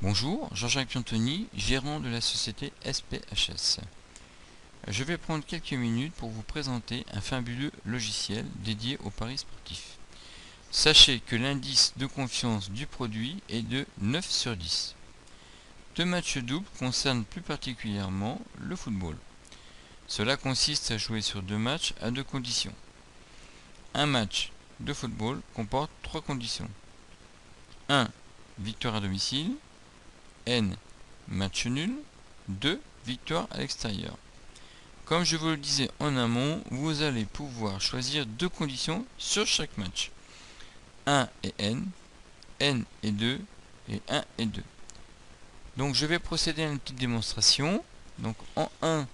Bonjour, Jean-Jacques Piantoni, gérant de la société SPHS. Je vais prendre quelques minutes pour vous présenter un fabuleux logiciel dédié aux paris sportifs. Sachez que l'indice de confiance du produit est de 9 sur 10. Deux matchs doubles concernent plus particulièrement le football. Cela consiste à jouer sur deux matchs à deux conditions. Un match de football comporte trois conditions. 1. Victoire à domicile. N. Match nul. 2. Victoire à l'extérieur. Comme je vous le disais en amont, vous allez pouvoir choisir deux conditions sur chaque match. 1 et N, N et 2, et 1 et 2. Donc je vais procéder à une petite démonstration. Donc en 1,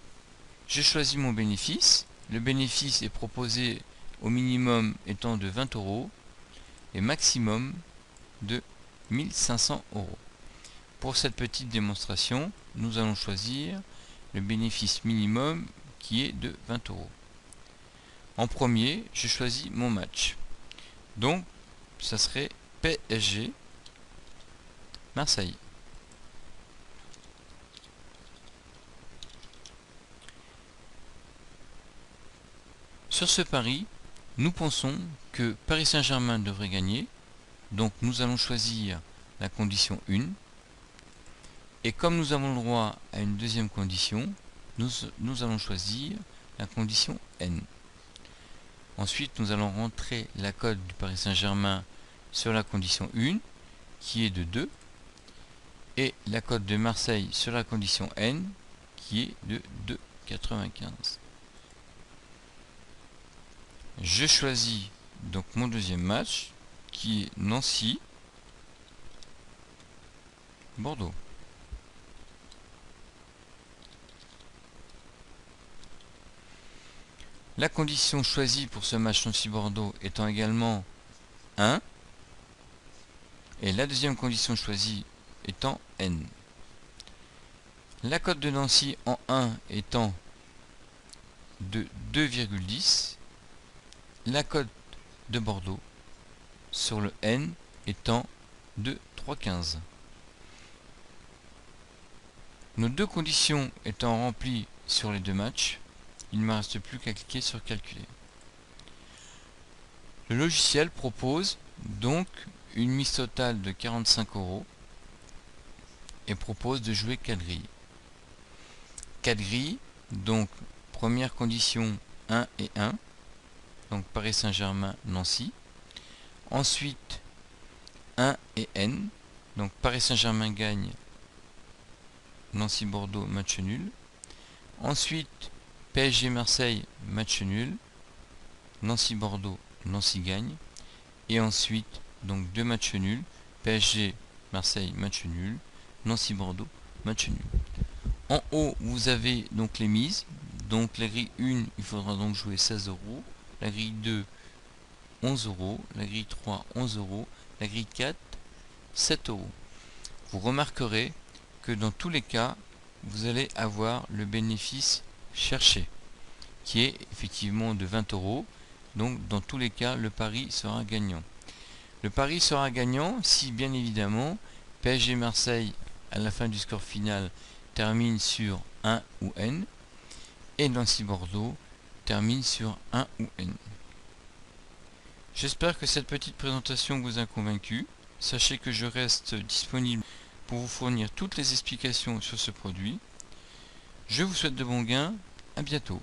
j'ai choisi mon bénéfice. Le bénéfice est proposé au minimum étant de 20 € et maximum de 1500 €. Pour cette petite démonstration, nous allons choisir le bénéfice minimum qui est de 20 €. En premier, je choisis mon match. Donc, ça serait PSG Marseille. Sur ce pari, nous pensons que Paris Saint-Germain devrait gagner. Donc, nous allons choisir la condition 1. Et comme nous avons le droit à une deuxième condition, nous allons choisir la condition N. Ensuite, nous allons rentrer la cote du Paris Saint-Germain sur la condition 1, qui est de 2, et la cote de Marseille sur la condition N, qui est de 2,95. Je choisis donc mon deuxième match, qui est Nancy-Bordeaux. La condition choisie pour ce match Nancy-Bordeaux étant également 1, et la deuxième condition choisie étant N. La cote de Nancy en 1 étant de 2,10, la cote de Bordeaux sur le N étant de 3,15. Nos deux conditions étant remplies sur les deux matchs, il ne me reste plus qu'à cliquer sur calculer. Le logiciel propose donc une mise totale de 45 € et propose de jouer 4 grilles. 4 grilles, donc première condition 1 et 1, donc Paris Saint-Germain Nancy. Ensuite 1 et N, donc Paris Saint-Germain gagne, Nancy Bordeaux match nul. Ensuite PSG Marseille match nul, Nancy Bordeaux, Nancy gagne, et ensuite donc deux matchs nuls, PSG Marseille match nul, Nancy Bordeaux match nul. En haut vous avez donc les mises. Donc la grille 1, il faudra donc jouer 16 €, la grille 2 11 €, la grille 3 11 €, la grille 4 7 €. Vous remarquerez que dans tous les cas vous allez avoir le bénéfice cherché, qui est effectivement de 20 €. Donc dans tous les cas, le pari sera gagnant. Le pari sera gagnant si bien évidemment PSG Marseille à la fin du score final termine sur 1 ou N, et Nancy Bordeaux termine sur 1 ou N. J'espère que cette petite présentation vous a convaincu. Sachez que je reste disponible pour vous fournir toutes les explications sur ce produit. Je vous souhaite de bons gains, à bientôt.